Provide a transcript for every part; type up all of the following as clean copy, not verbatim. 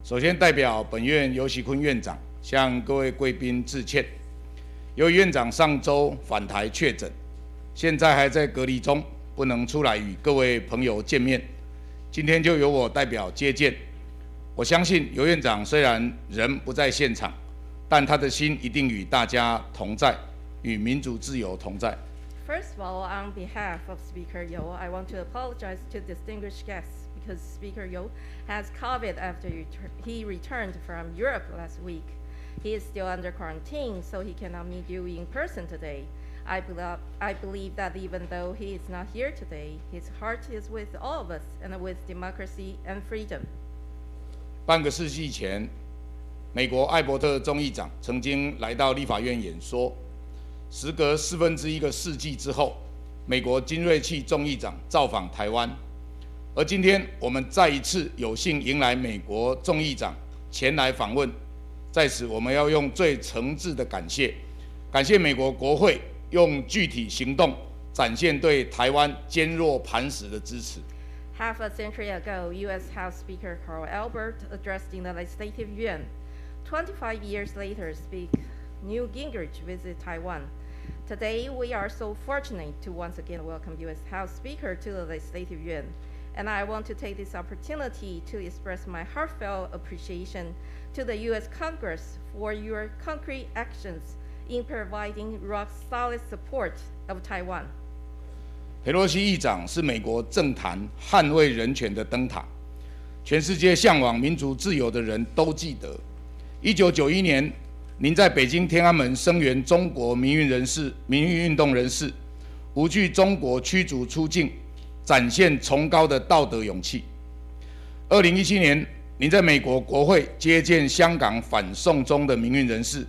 首先代表本院游锡堃院长向各位贵宾致歉。由于院长上周返台确诊，现在还在隔离中，不能出来与各位朋友见面。今天就由我代表接见。我相信游院长虽然人不在现场，但他的心一定与大家同在，与民主自由同在。First of all, on behalf of Speaker Yo, I want to apologize to distinguished guests because Speaker Yo has COVID after he returned from Europe last week. He is still under quarantine, so he cannot meet you in person today. I believe that even though he is not here today, his heart is with all of us and with democracy and freedom. 半个世纪前，美国艾伯特众议长曾经来到立法院演说。时隔1/4个世纪之后，美国金瑞气众议长造访台湾，而今天我们再一次有幸迎来美国众议长前来访问。在此，我们要用最诚挚的感谢美国国会用具体行动展现对台湾坚若磐石的支持。Half a century ago, U.S. House Speaker Carl Albert addressed in the Legislative Yuan. 25 years later, Speaker Newt Gingrich visited Taiwan. Today, we are so fortunate to once again welcome U.S. House Speaker to the Legislative Yuan. And I want to take this opportunity to express my heartfelt appreciation to the U.S. Congress for your concrete actions in providing rock-solid support of Taiwan. 裴洛西议长是美国政坛捍卫人权的灯塔，全世界向往民主自由的人都记得。1991年，您在北京天安门声援中国民运运动人士，无惧中国驱逐出境，展现崇高的道德勇气。2017年，您在美国国会接见香港反送中的民运人士，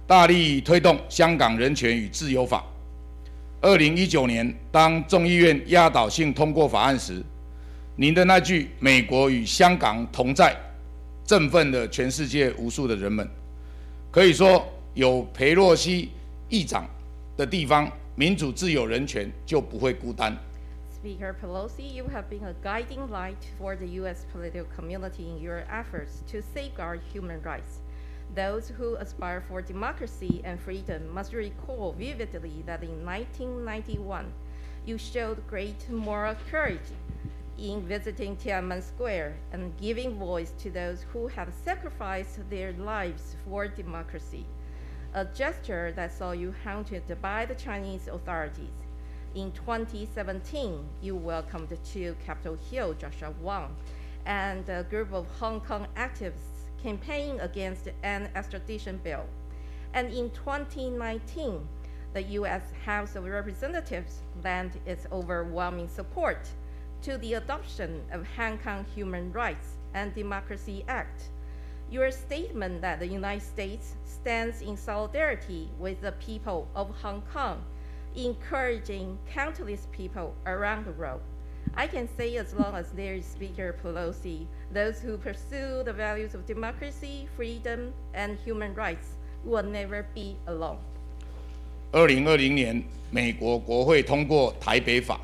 大力推动香港人权与自由法。2019年，当众议院压倒性通过法案时，您的那句“美国与香港同在”，振奋了全世界无数的人们。可以说，有裴洛西议长的地方，民主、自由、人权就不会孤单。Speaker Pelosi, you have been a guiding light for the U.S. political community in your efforts to safeguard human rights. Those who aspire for democracy and freedom must recall vividly that in 1991, you showed great moral courage in visiting Tiananmen Square and giving voice to those who have sacrificed their lives for democracy, a gesture that saw you haunted by the Chinese authorities. In 2017, you welcomed to Capitol Hill Joshua Wong and a group of Hong Kong activists campaigning against an extradition bill. And in 2019, the U.S. House of Representatives lent its overwhelming support to the adoption of Hong Kong Human Rights and Democracy Act. Your statement that the United States stands in solidarity with the people of Hong Kong, encouraging countless people around the world. I can say as long as there is Speaker Pelosi, those who pursue the values of democracy, freedom, and human rights will never be alone. 2020年，美国国会通过台北法。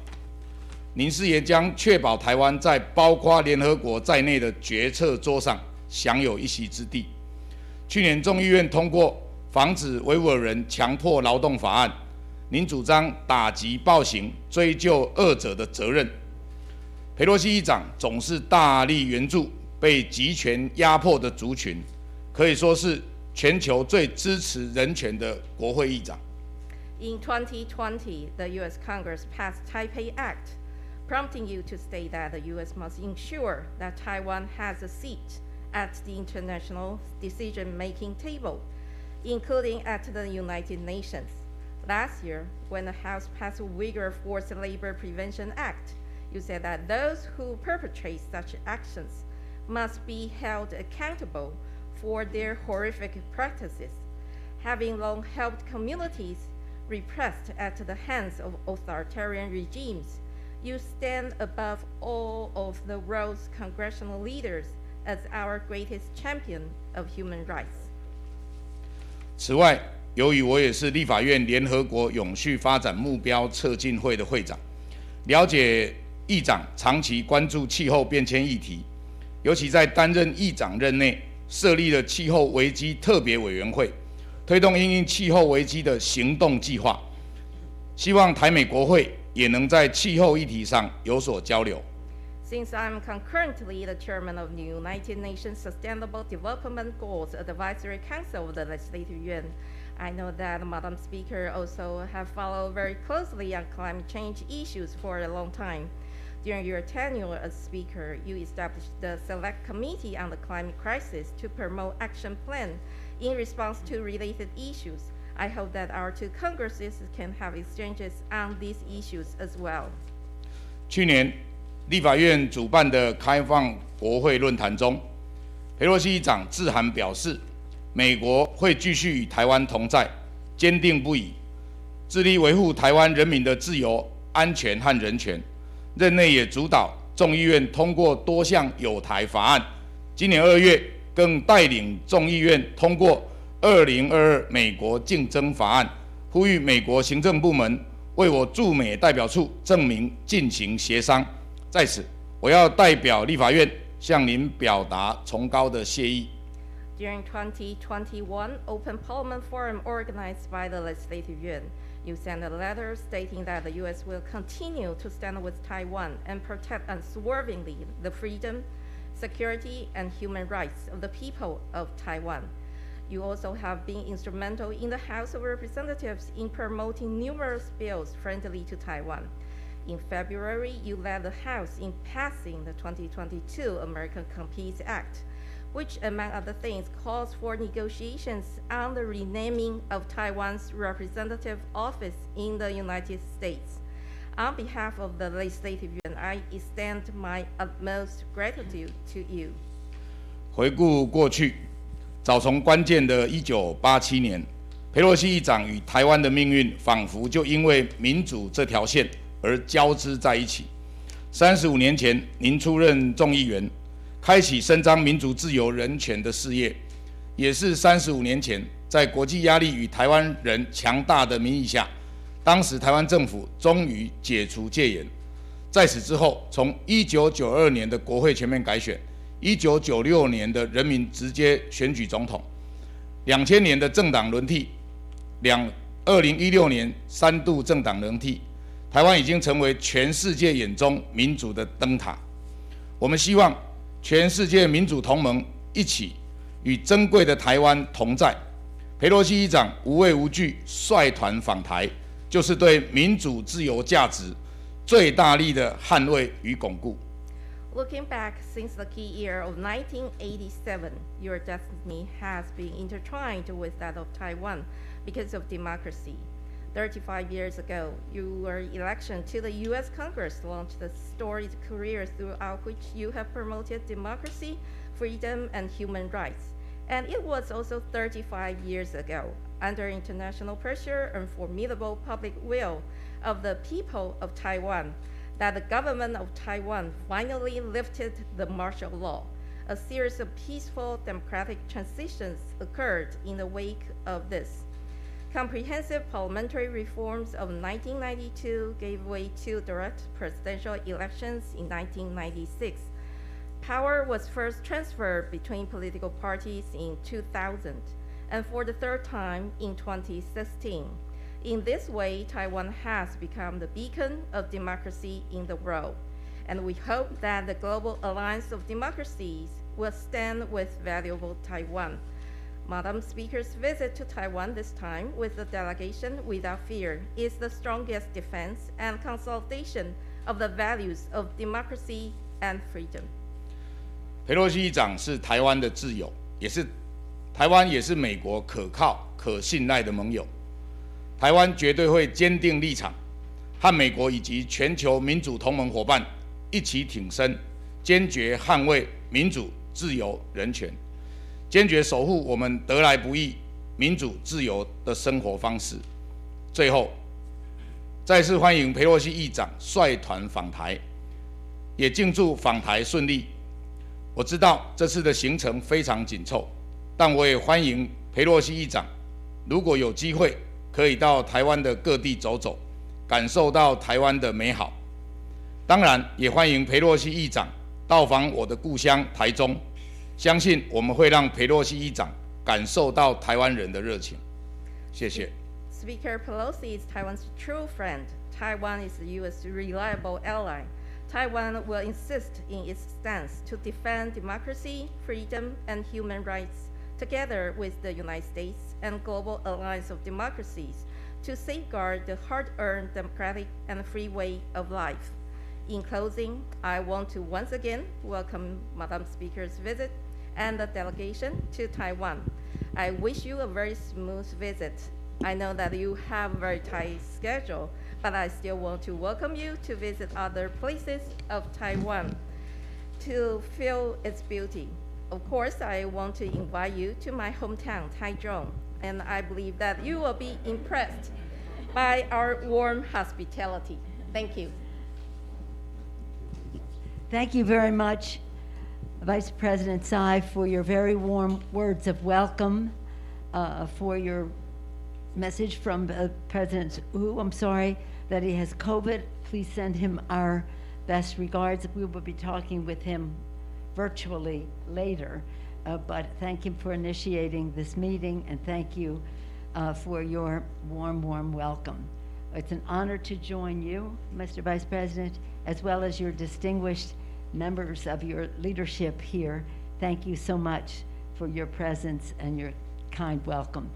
您誓言将确保台湾在包括联合国在内的决策桌上享有一席之地。去年众议院通过防止维吾尔人强迫劳动法案，您主张打击暴行，追究恶者的责任。裴洛西议长总是大力援助被集权压迫的族群，可以说是全球最支持人权的国会议长。In 2020, the U.S. Congress passed Taipei Act, prompting you to state that the U.S. must ensure that Taiwan has a seat at the international decision-making table, including at the United Nations. Last year, when the House passed the Uyghur Forced Labor Prevention Act, you said that those who perpetrate such actions must be held accountable for their horrific practices. Having long helped communities repressed at the hands of authoritarian regimes, you stand above all of the world's congressional leaders as our greatest champion of human rights. 此外，由于我也是立法院联合国永续发展目标策进会的会长，了解议长长期关注气候变迁议题，尤其在担任议长任内，设立了气候危机特别委员会，推动因应气候危机的行动计划。希望台美国会也能在气候议题上有所交流。Since I'm concurrently the chairman of the United Nations Sustainable Development Goals Advisory Council of the Legislative Yuan, I know that Madam Speaker also have followed very closely on climate change issues for a long time. During your tenure as Speaker, you established the Select Committee on the Climate Crisis to promote action plan in response to related issues. I hope that our two Congresses can have exchanges on these issues as well. 去年立法院主办的开放国会论坛中，裴洛西议长致函表示，美国会继续与台湾同在，坚定不移，致力维护台湾人民的自由、安全和人权。任内也主导众议院通过多项友台法案，今年2月更带领众议院通过2022美国竞争法案，呼吁美国行政部门为我驻美代表处证明进行协商。在此，我要代表立法院向您表达崇高的谢意。During 2021 Open Parliament Forum organized by the Legislative Yuan, you sent a letter stating that the U.S. will continue to stand with Taiwan and protect unswervingly the freedom, security, and human rights of the people of Taiwan. You also have been instrumental in the House of Representatives in promoting numerous bills friendly to Taiwan. In February, you led the House in passing the 2022 American Competes Act, which, among other things, calls for negotiations on the renaming of Taiwan's representative office in the United States. On behalf of the Legislative Yuan, I extend my utmost gratitude to you. 回顾过去，早从关键的1987年，裴洛西议长与台湾的命运仿佛就因为民主这条线而交织在一起。35年前，您出任众议员，开启伸张民主自由人权的事业，也是35年前，在国际压力与台湾人强大的民意下，当时台湾政府终于解除戒严。在此之后，从1992年的国会全面改选，1996年的人民直接选举总统，2000年的政党轮替，2016年3度政党轮替，台湾已经成为全世界眼中民主的灯塔。我们希望全世界民主同盟一起与珍贵的台湾同在。裴洛西议长无畏无惧率团访台，就是对民主自由价值最大力的捍卫与巩固。Looking back, since the key year of 1987, your destiny has been intertwined with that of Taiwan because of democracy. 35 years ago, your election to the U.S. Congress launched a storied career throughout which you have promoted democracy, freedom, and human rights. And it was also 35 years ago, under international pressure and formidable public will of the people of Taiwan, that the government of Taiwan finally lifted the martial law. A series of peaceful democratic transitions occurred in the wake of this. Comprehensive parliamentary reforms of 1992 gave way to direct presidential elections in 1996. Power was first transferred between political parties in 2000, and for the third time in 2016. In this way, Taiwan has become the beacon of democracy in the world, and we hope that the Global Alliance of Democracies will stand with valuable Taiwan. Madam Speaker's visit to Taiwan this time with the delegation without fear is the strongest defense and consolidation of the values of democracy and freedom. 裴洛西议长是台湾的挚友，台湾也是美国可靠、可信赖的盟友。台湾绝对会坚定立场，和美国以及全球民主同盟伙伴一起挺身，坚决捍卫民主、自由、人权，坚决守护我们得来不易、民主自由的生活方式。最后，再次欢迎裴洛西议长率团访台，也敬祝访台顺利。我知道这次的行程非常紧凑，但我也欢迎裴洛西议长，如果有机会，可以到台湾的各地走走，感受到台湾的美好。当然，也欢迎裴洛西议长到访我的故乡台中，相信我们会让裴洛西议长感受到台湾人的热情。谢谢。Speaker Pelosi is Taiwan's true friend. Taiwan is the U.S. reliable ally. Taiwan will insist in its stance to defend democracy, freedom, and human rights, together with the United States and global alliance of democracies, to safeguard the hard-earned democratic and free way of life. In closing, I want to once again welcome Madam Speaker's visit and the delegation to Taiwan. I wish you a very smooth visit. I know that you have a very tight schedule, but I still want to welcome you to visit other places of Taiwan to feel its beauty. Of course, I want to invite you to my hometown, Taichung, and I believe that you will be impressed by our warm hospitality. Thank you. Thank you very much, Vice President Tsai, for your very warm words of welcome, for your message from President Wu. I'm sorry that he has COVID. Please send him our best regards. We will be talking with him virtually later, but thank him for initiating this meeting, and thank you for your warm welcome. It's an honor to join you, Mr. Vice President, as well as your distinguished members of your leadership here. Thank you so much for your presence and your kind welcome.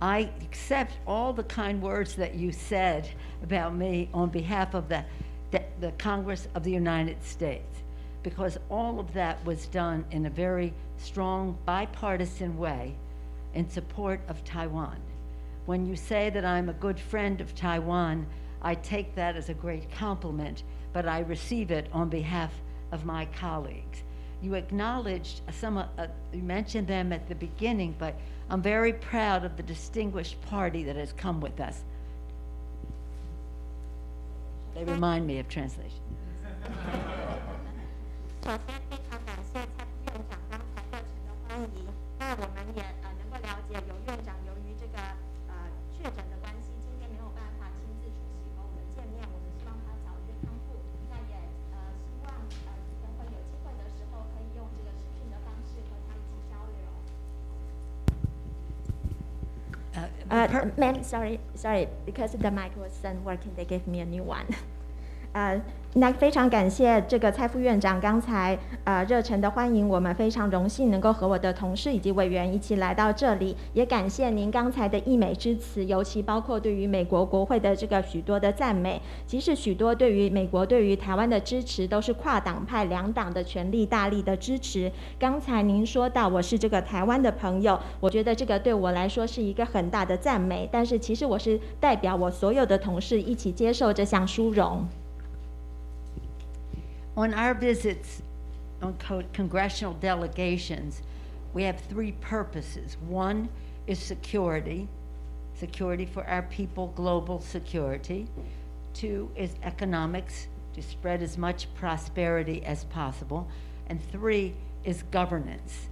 I accept all the kind words that you said about me on behalf of the Congress of the United States, because all of that was done in a very strong bipartisan way in support of Taiwan. When you say that I'm a good friend of Taiwan, I take that as a great compliment, but I receive it on behalf of my colleagues. You acknowledged you mentioned them at the beginning, but I'm very proud of the distinguished party that has come with us. They remind me of translation. 首先，非常感谢蔡副院长刚才热情的欢迎。那我们也能够了解，有院长由于这个确诊的关系，今天没有办法亲自出席和我们见面。我们希望他早日康复。那也希望等会有机会的时候，可以用这个视讯的方式和他一起交流。Ma'am, sorry, because the mic wasn't working, they gave me a new one. 那非常感谢这个蔡副院长刚才热忱的欢迎，我们非常荣幸能够和我的同事以及委员一起来到这里，也感谢您刚才的溢美之词，尤其包括对于美国国会的这个许多的赞美，其实许多对于美国对于台湾的支持都是跨党派两党的全力大力的支持。刚才您说到我是这个台湾的朋友，我觉得这个对我来说是一个很大的赞美，但是其实我是代表我所有的同事一起接受这项殊荣。On our visits on congressional delegations, we have three purposes. One is security for our people, global security. Two is economics, to spread as much prosperity as possible. And three is governance.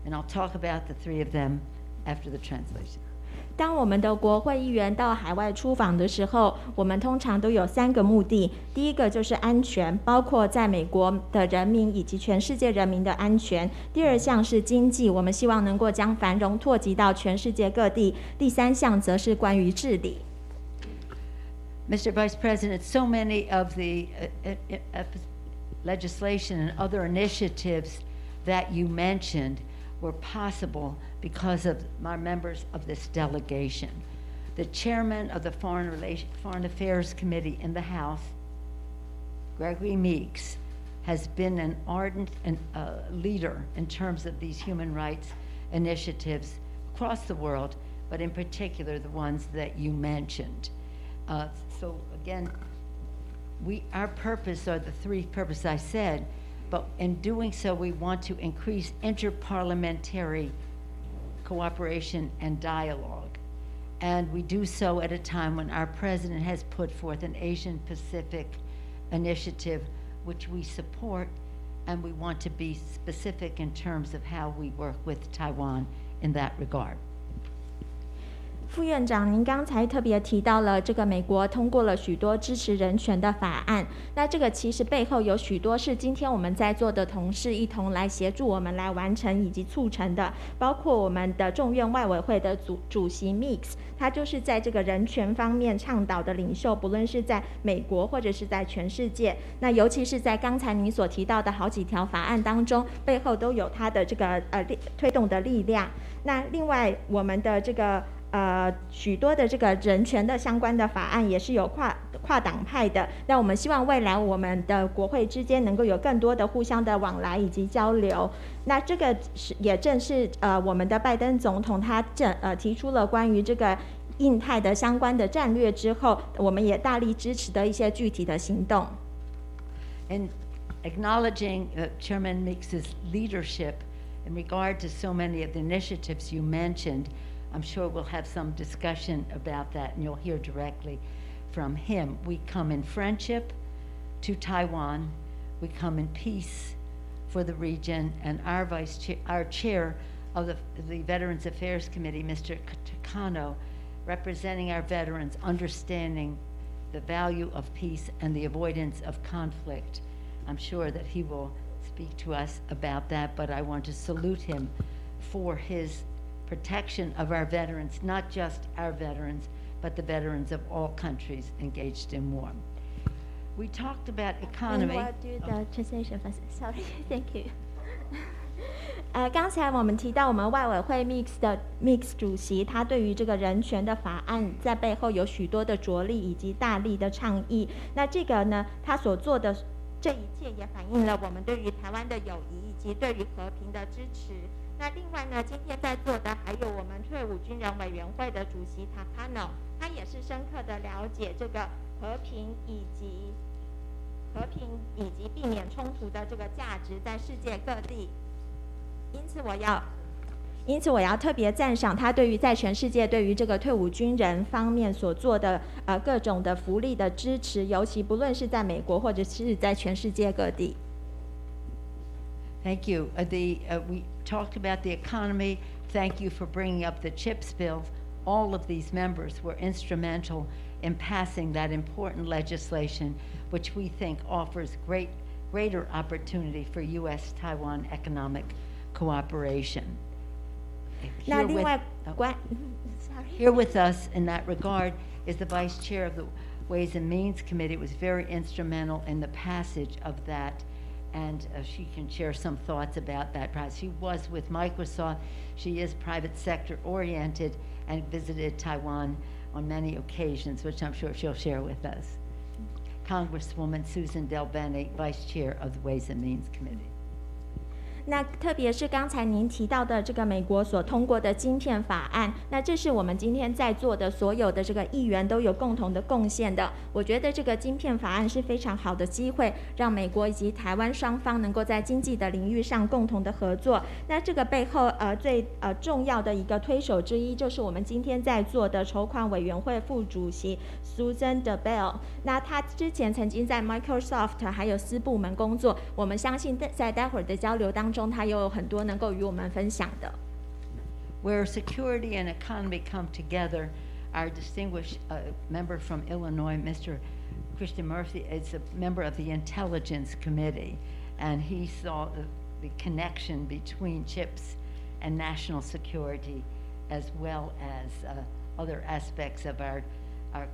And I'll talk about the three of them after the translation. 当我们的国会议员到海外出访的时候，我们通常都有3个目的。第一个就是安全，包括在美国的人民以及全世界人民的安全。第二项是经济，我们希望能够将繁荣拓及到全世界各地。第3项则是关于治理。Mr. Vice President, so many of the legislation and other initiatives that you mentioned were possible because of my members of this delegation. The chairman of the Foreign Affairs Committee in the House, Gregory Meeks, has been an ardent leader in terms of these human rights initiatives across the world, but in particular the ones that you mentioned. So again, our purpose are the three purposes I said, but in doing so, we want to increase interparliamentary cooperation and dialogue. And we do so at a time when our president has put forth an Asian Pacific initiative, which we support, and we want to be specific in terms of how we work with Taiwan in that regard. 副院长，您刚才特别提到了这个美国通过了许多支持人权的法案，那这个其实背后有许多是今天我们在座的同事一同来协助我们来完成以及促成的，包括我们的众院外委会的主席 Mix， 他就是在这个人权方面倡导的领袖，不论是在美国或者是在全世界，那尤其是在刚才您所提到的好几条法案当中，背后都有他的这个推动的力量。那另外我们的这个许多的这个人权的相关的法案也是有跨党派的，那我们希望未来我们的国会之间能够有更多的互相的往来以及交流。那这个也正是我们的拜登总统他提出了关于这个印太的相关的战略之后，我们也大力支持的一些具体的行动。And acknowledging Chairman Meeks's leadership in regard to so many of the initiatives you mentioned, I'm sure we'll have some discussion about that, and you'll hear directly from him. We come in friendship to Taiwan. We come in peace for the region. And our chair of the Veterans Affairs Committee, Mr. Takano, representing our veterans, understanding the value of peace and the avoidance of conflict. I'm sure that he will speak to us about that, but I want to salute him for his protection of our veterans, not just our veterans, but the veterans of all countries engaged in war. We talked about economy. And we'll do the translation first. Sorry, thank you. 刚才我们提到我们外委会 Mix 主席，他对于这个人权的法案在背后有许多的着力以及大力的倡议。那这个呢，他所做的这一切也反映了我们对于台湾的友谊以及对于和平的支持。那另外呢，今天在座的还有我们退伍军人委员会的主席 Takano， 他也是深刻的了解这个和平以及避免冲突的这个价值在世界各地。因此我要特别赞赏他对于在全世界对于这个退伍军人方面所做的各种的福利的支持，尤其不论是在美国或者是在全世界各地。Thank you. We talked about the economy. Thank you for bringing up the CHIPS bill. All of these members were instrumental in passing that important legislation, which we think offers greater opportunity for U.S.-Taiwan economic cooperation. Here with us in that regard is the Vice Chair of the Ways and Means Committee. It was very instrumental in the passage of that, and she can share some thoughts about that. She was with Microsoft. She is private sector oriented and visited Taiwan on many occasions, which I'm sure she'll share with us. Congresswoman Susan Del Bene, Vice Chair of the Ways and Means Committee. 那特别是刚才您提到的这个美国所通过的晶片法案，那这是我们今天在座的所有的这个议员都有共同的贡献的。我觉得这个晶片法案是非常好的机会，让美国以及台湾双方能够在经济的领域上共同的合作。那这个背后最重要的一个推手之一，就是我们今天在座的筹款委员会副主席 Susan DeBell。那他之前曾经在 Microsoft 还有私部门工作，我们相信在待会儿的交流当中，他又有很多能够与我们分享的。Where security and economy come together, our distinguished member from Illinois, Mr. Christian Murphy, is a member of the Intelligence Committee, and he saw the connection between CHIPS and national security, as well as other aspects of our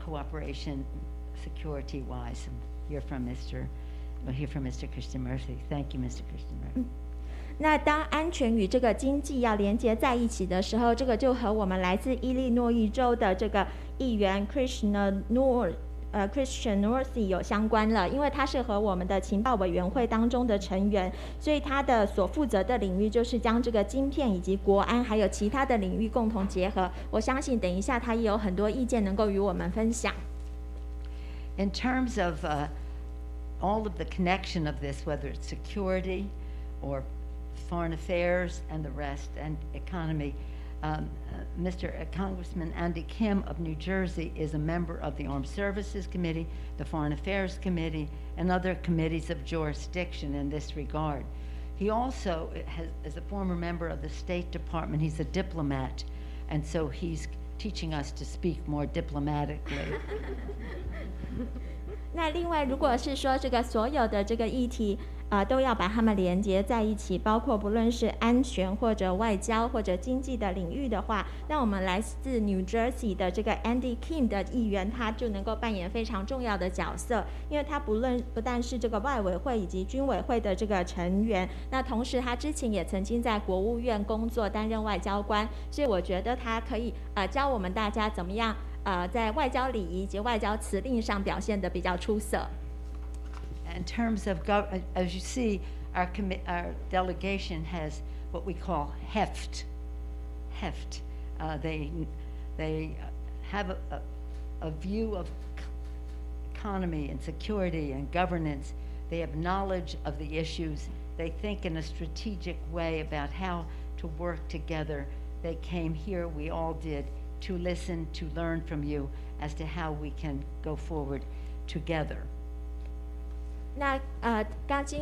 cooperation security-wise. We'll hear from Mr. Christian Murphy. Thank you, Mr. Christian Murphy. 那当安全与这个经济要连接在一起的时候，这个就和我们来自伊利诺伊州的这个议员 Christian Northey 有相关了，因为他是和我们的情报委员会当中的成员，所以他的所负责的领域就是将这个晶片以及国安还有其他的领域共同结合。我相信等一下他也有很多意见能够与我们分享。In terms of all of the connection of this, whether it's security or foreign affairs and the rest, and economy, Mr. Congressman Andy Kim of New Jersey is a member of the Armed Services Committee, the Foreign Affairs Committee, and other committees of jurisdiction in this regard. He also is a former member of the State Department. He's a diplomat, and so he's teaching us to speak more diplomatically. 那另外，如果是说这个所有的这个议题，都要把它们连接在一起，包括不论是安全或者外交或者经济的领域的话，那我们来自 New Jersey 的这个 Andy Kim 的议员，他就能够扮演非常重要的角色，因为他不但是这个外委会以及军委会的这个成员，那同时他之前也曾经在国务院工作，担任外交官，所以我觉得他可以教我们大家怎么样在外交礼仪及外交辞令上表现得比较出色。In terms of, as you see, our delegation has what we call heft. They have a view of economy and security and governance. They have knowledge of the issues. They think in a strategic way about how to work together. They came here, we all did, to listen, to learn from you as to how we can go forward together. 那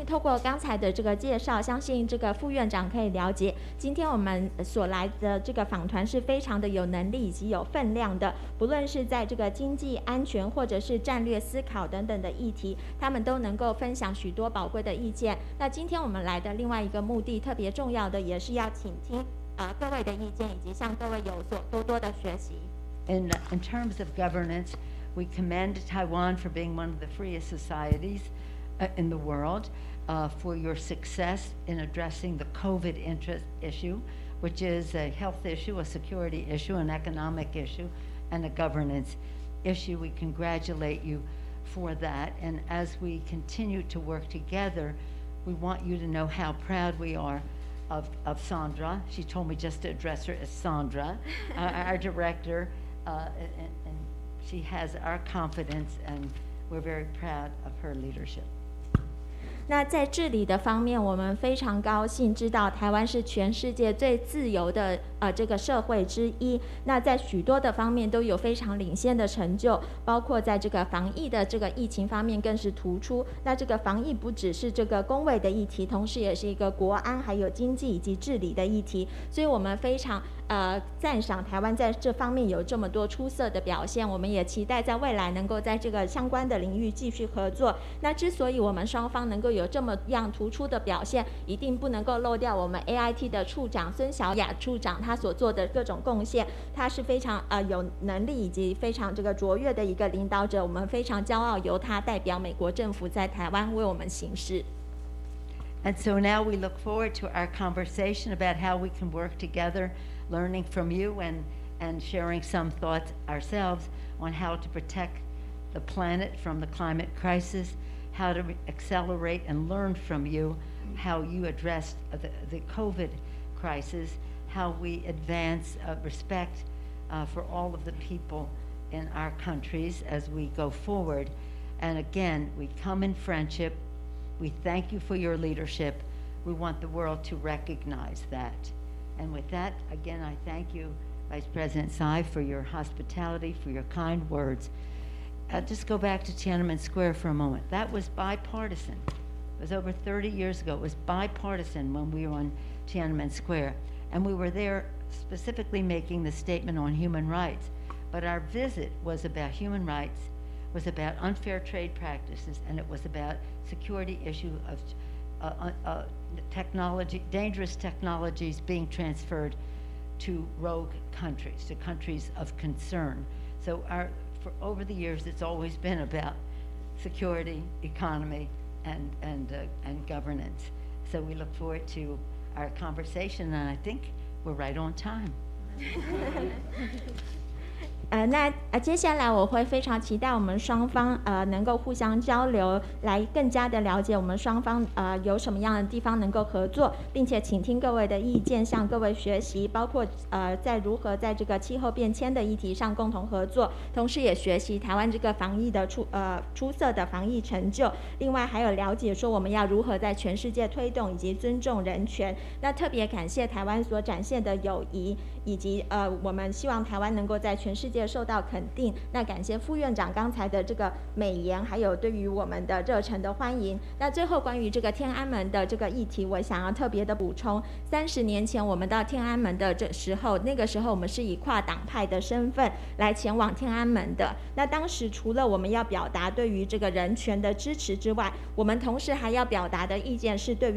透过刚才的这个介绍，相信这个副院长可以了解，今天我们所来的这个访团是非常的有能力以及有分量的，不论是在这个经济安全或者是战略思考等等的议题，他们都能够分享许多宝贵的意见。那今天我们来的另外一个目的，特别重要的也是要倾听各位的意见，以及向各位有所多多的学习。In terms of governance, we commend Taiwan for being one of the freest societies in the world, for your success in addressing the COVID issue, which is a health issue, a security issue, an economic issue, and a governance issue. We congratulate you for that. And as we continue to work together, we want you to know how proud we are of Sandra. She told me just to address her as Sandra, our director, and she has our confidence, and we're very proud of her leadership. 那在治理的方面，我们非常高兴知道台湾是全世界最自由的这个社会之一。那在许多的方面都有非常领先的成就，包括在这个防疫的这个疫情方面更是突出。那这个防疫不只是这个公卫的议题，同时也是一个国安还有经济以及治理的议题。所以我们非常赞赏台湾在这方面有这么多出色的表现。我们也期待在未来能够在这个相关的领域继续合作。那之所以我们双方能够有这么样突出的表现，一定不能够漏掉我们 AIT 的处长孙小雅处长他所做的各种贡献。他是非常有能力以及非常这个卓越的一个领导者，我们非常骄傲由他代表美国政府在台湾为我们行事。And so now we look forward to our conversation about how we can work together, learning from you and sharing some thoughts ourselves on how to protect the planet from the climate crisis, how to accelerate and learn from you how you addressed the COVID crisis, how we advance respect for all of the people in our countries as we go forward. And again, we come in friendship. We thank you for your leadership. We want the world to recognize that. And with that, again, I thank you, Vice President Tsai, for your hospitality, for your kind words. Just go back to Tiananmen Square for a moment. That was bipartisan. It was over 30 years ago. It was bipartisan when we were on Tiananmen Square. And we were there specifically making the statement on human rights. But our visit was about human rights, was about unfair trade practices, and it was about security issue of dangerous technologies being transferred to rogue countries, to countries of concern. So for over the years, it's always been about security, economy, and governance. So we look forward to our conversation, and I think we're right on time. 那接下来我会非常期待我们双方能够互相交流，来更加的了解我们双方有什么样的地方能够合作，并且倾听各位的意见，向各位学习，包括在如何在这个气候变迁的议题上共同合作，同时也学习台湾这个防疫的出色的防疫成就。另外还有了解说我们要如何在全世界推动以及尊重人权。那特别感谢台湾所展现的友谊，以及我们希望台湾能够在全世界业受到肯定。那感谢副院长刚才的这个美言，还有对于我们的热忱的欢迎。那最后关于这个天安门的这个议题，我想要特别的补充，30年前我们到天安门的那个时候我们是以跨党派的身份来前往天安门的。那当时除了我们要表达对于这个人权的支持之外，我们同时还要表达的意见是对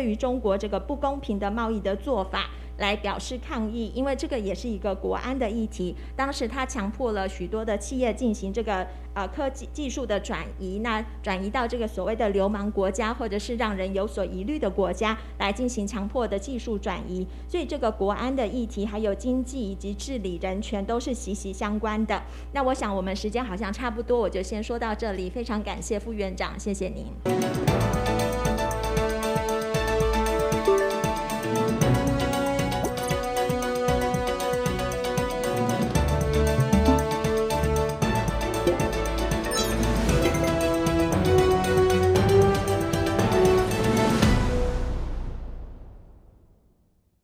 于中国这个不公平的贸易的做法来表示抗议，因为这个也是一个国安的议题。当时他强迫了许多的企业进行这个科技技术的转移，那转移到这个所谓的流氓国家，或者是让人有所疑虑的国家来进行强迫的技术转移。所以这个国安的议题，还有经济以及治理人权都是息息相关的。那我想我们时间好像差不多，我就先说到这里。非常感谢副院长，谢谢您。